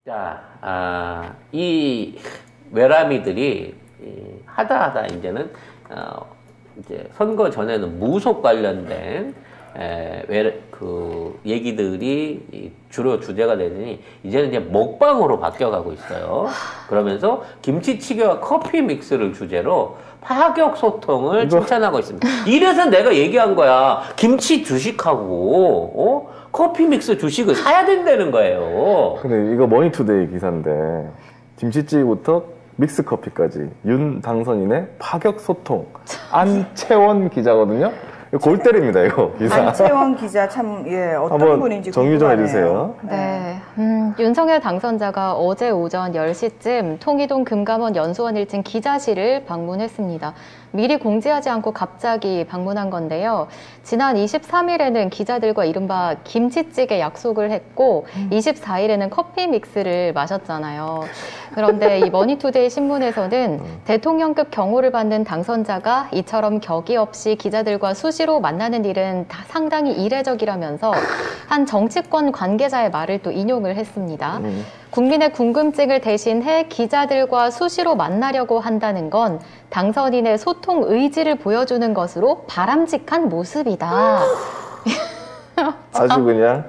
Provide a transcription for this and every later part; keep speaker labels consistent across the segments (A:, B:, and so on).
A: 자, 이 외람이들이 하다 이제는 이제 선거 전에는 무속 관련된 그 얘기들이 주로 주제가 되더니 이제는 이제 먹방으로 바뀌어가고 있어요. 그러면서 김치찌개와 커피 믹스를 주제로 파격 소통을 칭찬하고 있습니다. 이래서 내가 얘기한 거야. 김치 주식하고 커피 믹스 주식을 사야 된다는 거예요.
B: 근데 이거 머니투데이 기사인데 김치찌개부터 믹스커피까지 윤 당선인의 파격 소통 안채원 기자거든요. 골 때립니다 이거 기사.
C: 안채원 기자 참 어떤 분인지
B: 정리 좀 해주세요.
D: 네, 윤석열 당선자가 어제 오전 10시쯤 통이동 금감원 연수원 1층 기자실을 방문했습니다. 미리 공지하지 않고 갑자기 방문한 건데요. 지난 23일에는 기자들과 이른바 김치찌개 약속을 했고 24일에는 커피 믹스를 마셨잖아요. 그런데 이 머니투데이 신문에서는 대통령급 경호를 받는 당선자가 이처럼 격의 없이 기자들과 수시로 만나는 일은 다 상당히 이례적이라면서 한 정치권 관계자의 말을 또 인용을 했습니다. 국민의 궁금증을 대신해 기자들과 수시로 만나려고 한다는 건 당선인의 소통 의지를 보여주는 것으로 바람직한 모습이다.
B: 아주 그냥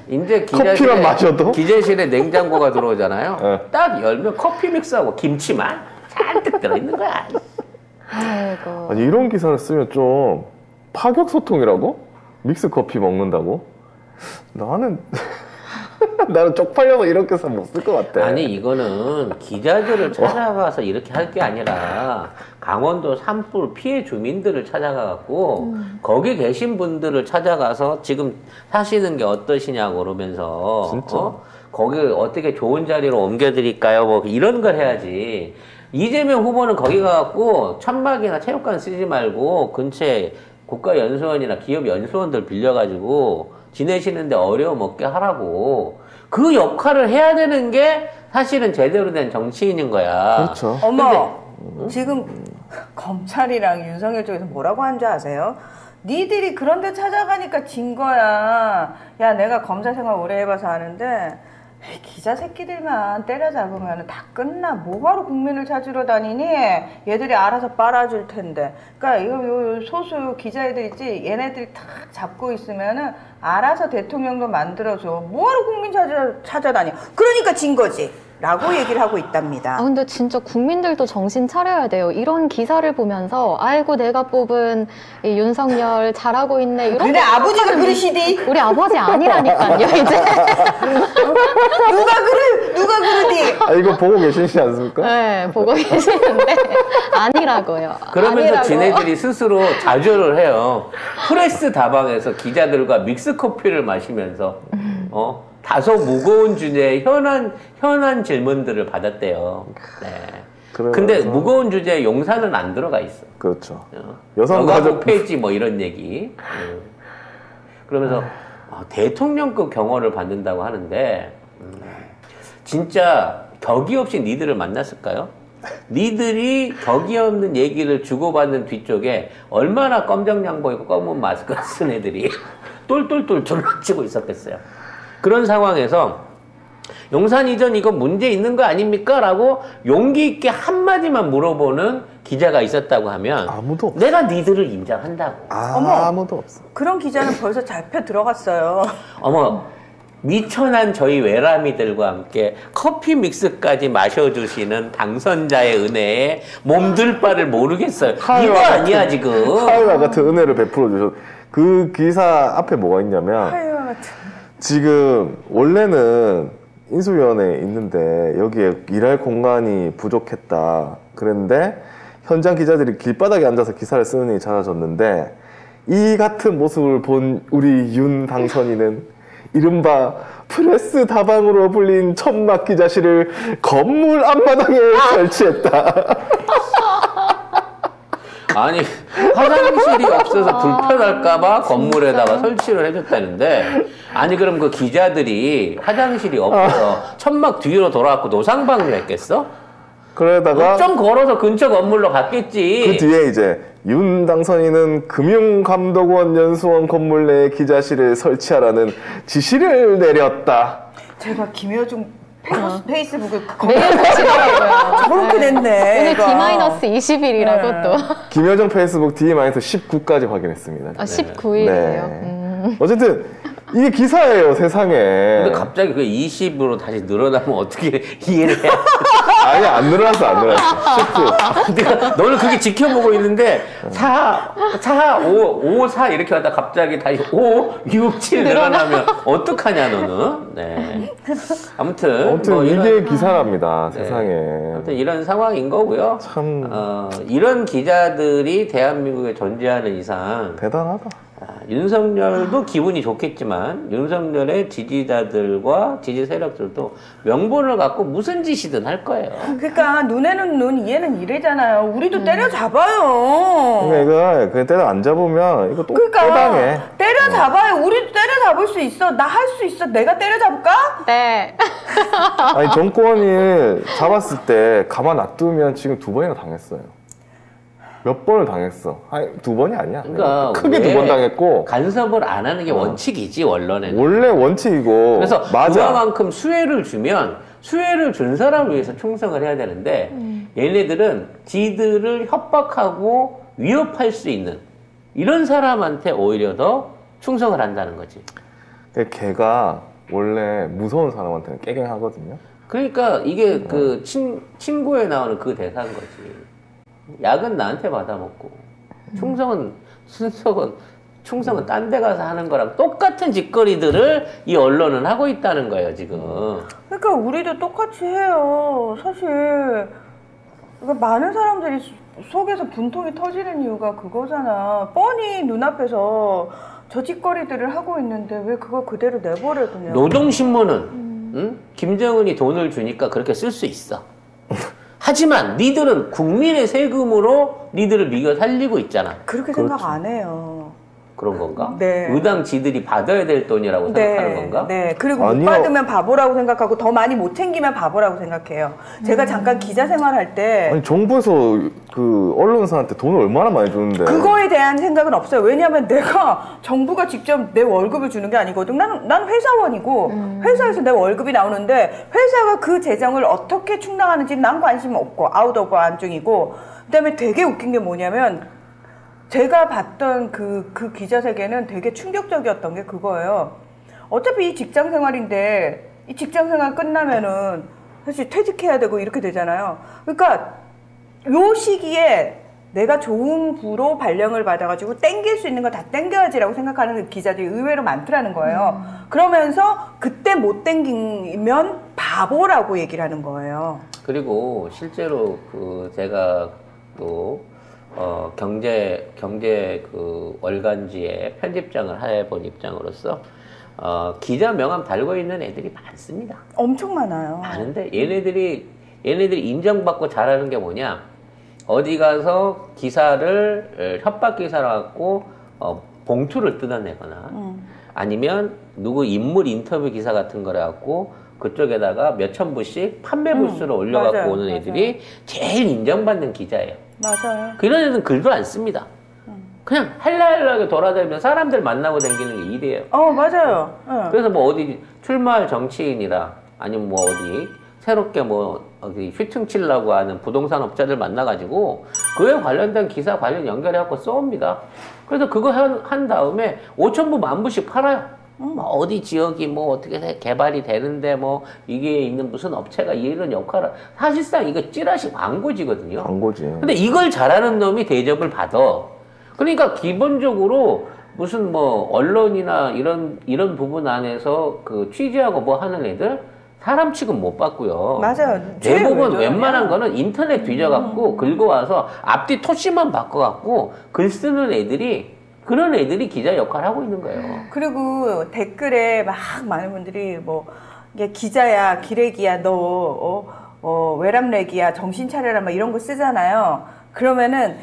A: 이제
B: 커피만 마셔도
A: 기자실에 냉장고가 들어오잖아요. 네. 딱 열면 커피 믹스하고 김치만 잔뜩 들어있는 거야.
D: 아이고.
B: 아니 이런 기사를 쓰면 좀 파격 소통이라고? 믹스 커피 먹는다고? 나는 쪽팔려서 이렇게 해서 못 쓸 것 같아.
A: 아니 이거는 기자들을 찾아가서 이렇게 할 게 아니라 강원도 산불 피해 주민들을 찾아가갖고 거기 계신 분들을 찾아가서 지금 사시는 게 어떠시냐고 그러면서
B: 진짜?
A: 거기 어떻게 좋은 자리로 옮겨드릴까요? 뭐 이런 걸 해야지. 이재명 후보는 거기 가갖고 천막이나 체육관 쓰지 말고 근처에 국가연수원이나 기업연수원들 빌려가지고 지내시는데 어려움 없게 하라고. 그 역할을 해야 되는 게 사실은 제대로 된 정치인인 거야.
B: 그렇죠.
C: 어머, 지금 검찰이랑 윤석열 쪽에서 뭐라고 한 줄 아세요? 니들이 그런 데 찾아가니까 진 거야. 야, 내가 검사 생활 오래 해봐서 아는데 기자 새끼들만 때려잡으면 다 끝나. 뭐하러 국민을 찾으러 다니니? 얘들이 알아서 빨아줄 텐데. 그러니까 요 소수 기자애들 있지? 얘네들이 탁 잡고 있으면은 알아서 대통령도 만들어줘. 뭐하러 국민 찾아다녀? 그러니까 진 거지. 라고 얘기를 하고 있답니다.
D: 근데 진짜 국민들도 정신 차려야 돼요. 이런 기사를 보면서 아이고 내가 뽑은 이 윤석열 잘하고 있네. 이런
C: 근데 아버지가 그러시디?
D: 우리 아버지 아니라니까요 이제.
C: 누가 그러디?
B: 이거 보고 계시지 않습니까?
D: 네, 보고 계시는데 아니라고요.
A: 그러면서
D: 아니라고.
A: 지네들이 스스로 자조를 해요. 프레스 다방에서 기자들과 믹스 커피를 마시면서 다소 무거운 주제의 현안 질문들을 받았대요. 네. 근데 무거운 주제에 용산은 안 들어가 있어.
B: 그렇죠. 여성가족
A: 페이지 뭐 이런 얘기. 그러면서 대통령급 경호를 받는다고 하는데 진짜 격이 없이 니들을 만났을까요? 니들이 격이 없는 얘기를 주고받는 뒤쪽에 얼마나 검정 양복 입고 검은 마스크 쓴 애들이 똘똘똘 둘러치고 있었겠어요. 그런 상황에서 용산 이전 이거 문제 있는 거 아닙니까? 라고 용기 있게 한마디만 물어보는 기자가 있었다고 하면
B: 아무도 없어.
A: 내가 니들을 인정한다고.
B: 아무도 없어.
C: 그런 기자는 벌써 잡혀 들어갔어요.
A: 어머, 미천한 저희 외람이들과 함께 커피 믹스까지 마셔주시는 당선자의 은혜에 몸둘 바를 모르겠어요. 이거 아니야 지금.
B: 하이와 같은 은혜를 베풀어 주셨. 그 기사 앞에 뭐가 있냐면
C: 하이와 같은.
B: 지금 원래는 인수위원회에 있는데 여기에 일할 공간이 부족했다 그랬는데 현장 기자들이 길바닥에 앉아서 기사를 쓰는 일이 잦아졌는데 이 같은 모습을 본 우리 윤 당선인은 이른바 프레스 다방으로 불린 천막 기자실을 건물 앞마당에 설치했다.
A: 아니 화장실이 없어서 불편할까봐 건물에다가 설치를 해줬다는데 아니 그럼 그 기자들이 화장실이 없어서 천막 뒤로 돌아갖고 노상방뇨 했겠어?
B: 그러다가
A: 좀 걸어서 근처 건물로 갔겠지.
B: 그 뒤에 이제 윤 당선인은 금융감독원 연수원 건물 내에 기자실을 설치하라는 지시를 내렸다.
C: 제가 김여중 페이스북을
D: 매일 보시더라고요.
C: 저렇게 됐네.
D: 오늘
C: 이거.
D: D-20일이라고
C: 네.
D: 또.
B: 김여정 페이스북 D-19까지 확인했습니다.
D: 아, 19일이에요.
B: 네. 어쨌든 이게 기사예요, 세상에.
A: 근데 갑자기 그 20으로 다시 늘어나면 어떻게 이해를 해야
B: 아니, 안 늘어났어. 19.
A: 내가 너는 그게 지켜보고 있는데 4, 5, 4 이렇게 하다 갑자기 다시 5, 6, 7 늘어나면 어떡하냐 너는. 네. 아무튼 뭐
B: 이게
A: 이런,
B: 기사랍니다,
A: 네.
B: 세상에.
A: 아무튼 이런 상황인 거고요.
B: 참
A: 이런 기자들이 대한민국에 존재하는 이상
B: 대단하다.
A: 윤석열도 기분이 좋겠지만 윤석열의 지지자들과 지지 세력들도 명분을 갖고 무슨 짓이든 할 거예요.
C: 그러니까 눈에는 눈, 이에는 이래잖아요. 우리도 때려잡아요.
B: 그러니까 이거 그냥 때려 안 잡으면 이거 또
C: 그러니까
B: 당해.
C: 때려잡아요. 우리도 때려잡을 수 있어. 나 할 수 있어. 내가 때려잡을까?
D: 네.
B: 아니 정권이 잡았을 때 가만 놔두면 지금 2번이나 당했어요. 몇 번을 당했어. 아니 2번이 아니야.
A: 그러니까
B: 크게 2번 당했고
A: 간섭을 안 하는 게 원칙이지 원론에는.
B: 원래 원칙이고.
A: 그래서
B: 맞아.
A: 그만큼 수혜를 주면 수혜를 준 사람을 위해서 충성을 해야 되는데 얘네들은 지들을 협박하고 위협할 수 있는 이런 사람한테 오히려 더 충성을 한다는 거지.
B: 걔가 원래 무서운 사람한테는 깨갱하거든요.
A: 그러니까 이게 그 친구에 나오는 그 대사인 거지. 약은 나한테 받아먹고 충성은 딴 데 가서 하는 거랑 똑같은 짓거리들을 이 언론은 하고 있다는 거예요 지금.
C: 그러니까 우리도 똑같이 해요. 사실 그러니까 많은 사람들이 속에서 분통이 터지는 이유가 그거잖아. 뻔히 눈앞에서 저 짓거리들을 하고 있는데 왜 그걸 그대로 내버려 두냐.
A: 노동신문은 응? 김정은이 돈을 주니까 그렇게 쓸 수 있어. 하지만 니들은 국민의 세금으로 니들을 미겨 살리고 있잖아.
C: 그렇게 생각 안 해요.
A: 그런 건가?
C: 네.
A: 의당 지들이 받아야 될 돈이라고 생각하는 건가?
C: 네. 그리고
B: 아니요.
C: 못 받으면 바보라고 생각하고 더 많이 못 챙기면 바보라고 생각해요. 제가 잠깐 기자 생활할 때
B: 아니 정부에서 그 언론사한테 돈을 얼마나 많이 주는데.
C: 그거에 대한 생각은 없어요. 왜냐하면 내가 정부가 직접 내 월급을 주는 게 아니거든. 난 회사원이고 회사에서 내 월급이 나오는데 회사가 그 재정을 어떻게 충당하는지 난 관심 없고 아웃 오브 안중이고 그다음에 되게 웃긴 게 뭐냐면 제가 봤던 그 기자 세계는 되게 충격적이었던 게 그거예요. 어차피 이 직장 생활인데 이 직장 생활 끝나면은 사실 퇴직해야 되고 이렇게 되잖아요. 그러니까 요 시기에 내가 좋은 부로 발령을 받아가지고 땡길 수 있는 거 다 땡겨야지라고 생각하는 기자들이 의외로 많더라는 거예요. 그러면서 그때 못 땡기면 바보라고 얘기를 하는 거예요.
A: 그리고 실제로 그 제가 또 경제 그 월간지에 편집장을 해본 입장으로서 기자 명함 달고 있는 애들이 많습니다.
C: 엄청 많아요.
A: 많은데 얘네들이 인정받고 잘하는 게 뭐냐? 어디 가서 기사를 협박 기사를 갖고 봉투를 뜯어내거나 아니면 누구 인물 인터뷰 기사 같은 거를 갖고 그쪽에다가 몇천 부씩 판매 부수를 올려갖고
C: 맞아요,
A: 오는
C: 맞아요.
A: 애들이 제일 인정받는 기자예요.
C: 맞아요.
A: 그런 애들은 글도 안 씁니다. 그냥 헬라헬라하게 돌아다니면 사람들 만나고 다니는 게 일이에요.
C: 맞아요.
A: 그래서 뭐 어디 출마할 정치인이라 아니면 뭐 어디 새롭게 뭐 어디 휘퉁 치려고 하는 부동산 업자들 만나가지고 그에 관련된 기사 관련 연결해갖고 써옵니다. 그래서 그거 한 다음에 5,000부 10,000부씩 팔아요. 뭐 어디 지역이 뭐 어떻게 개발이 되는데 뭐 이게 있는 무슨 업체가 이런 역할을 사실상 이거 찌라시 광고지거든요.
B: 광고지.
A: 근데 이걸 잘하는 놈이 대접을 받아. 그러니까 기본적으로 무슨 뭐 언론이나 이런 부분 안에서 그 취재하고 뭐 하는 애들 사람 취급 못 받고요.
C: 맞아요.
A: 대부분 웬만한 거는 인터넷 뒤져갖고 긁어와서 앞뒤 토시만 바꿔갖고 글 쓰는 애들이 그런 애들이 기자 역할을 하고 있는 거예요.
C: 그리고 댓글에 막 많은 분들이 뭐 이게 기자야, 기레기야, 너 외람내기야, 정신 차려라 막 이런 거 쓰잖아요. 그러면은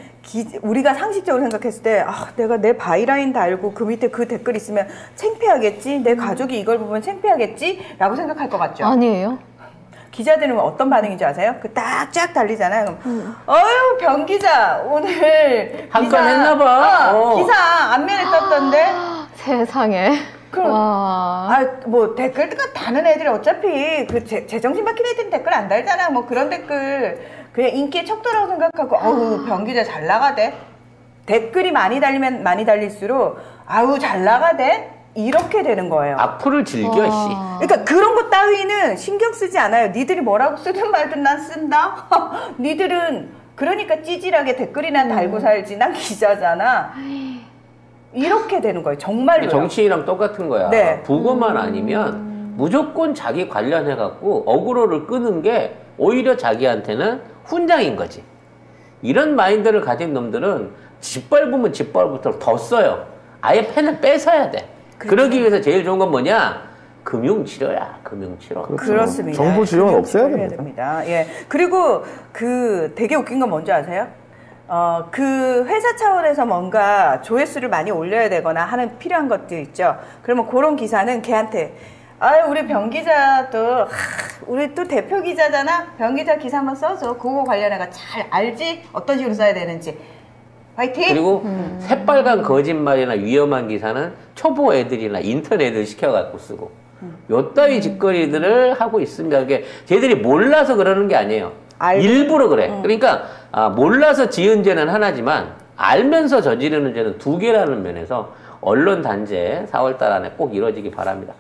C: 우리가 상식적으로 생각했을 때 내가 내 바이라인 달고 그 밑에 그 댓글 있으면 창피하겠지? 내 가족이 이걸 보면 창피하겠지? 라고 생각할 것 같죠?
D: 아니에요.
C: 기자들은 어떤 반응인지 아세요? 그 딱 쫙 달리잖아요. 그럼 어휴 변 기자 오늘
A: 한 건 했나 봐.
C: 기사 앞면에 떴던데.
D: 세상에.
C: 그럼
D: 와.
C: 뭐 댓글 다는 애들이 어차피 그 제정신 박힌 애들은 댓글 안 달잖아. 뭐 그런 댓글 그냥 인기의 척도라고 생각하고 아우 변 기자 잘 나가대. 댓글이 많이 달리면 많이 달릴수록 아우 잘 나가대. 이렇게 되는 거예요.
A: 악플을 즐겨 씨.
C: 그러니까 그런 거 따위는 신경 쓰지 않아요. 니들이 뭐라고 쓰든 말든 난 쓴다. 니들은 그러니까 찌질하게 댓글이나 달고 살지. 난 기자잖아. 이렇게 되는 거예요. 정말로.
A: 정치인이랑 똑같은 거야.
C: 네.
A: 부고만 아니면 무조건 자기 관련해갖고 어그로를 끄는 게 오히려 자기한테는 훈장인 거지. 이런 마인드를 가진 놈들은 짓밟으면 짓밟을수록 더 써요. 아예 펜을 뺏어야 돼.
C: 그렇죠.
A: 그러기 위해서 제일 좋은 건 뭐냐? 금융치료야, 금융치료.
C: 그렇습니다.
B: 정부 지원 없애야
C: 해야 됩니다. 예. 그리고 그 되게 웃긴 건 뭔지 아세요? 그 회사 차원에서 뭔가 조회수를 많이 올려야 되거나 하는 필요한 것들 있죠. 그러면 그런 기사는 걔한테 우리 변 기자도 우리 또 대표 기자잖아. 변 기자 기사 한번 써줘. 그거 관련해가 잘 알지? 어떤 식으로 써야 되는지. 화이팅!
A: 그리고 새빨간 거짓말이나 위험한 기사는 초보 애들이나 인턴 애들 시켜갖고 쓰고 요따위 짓거리들을 하고 있습니다. 그게 쟤들이 몰라서 그러는 게 아니에요. 일부러 그래. 그러니까 몰라서 지은 죄는 하나지만 알면서 저지르는 죄는 두 개라는 면에서 언론 단죄 4월달 안에 꼭 이루어지기 바랍니다.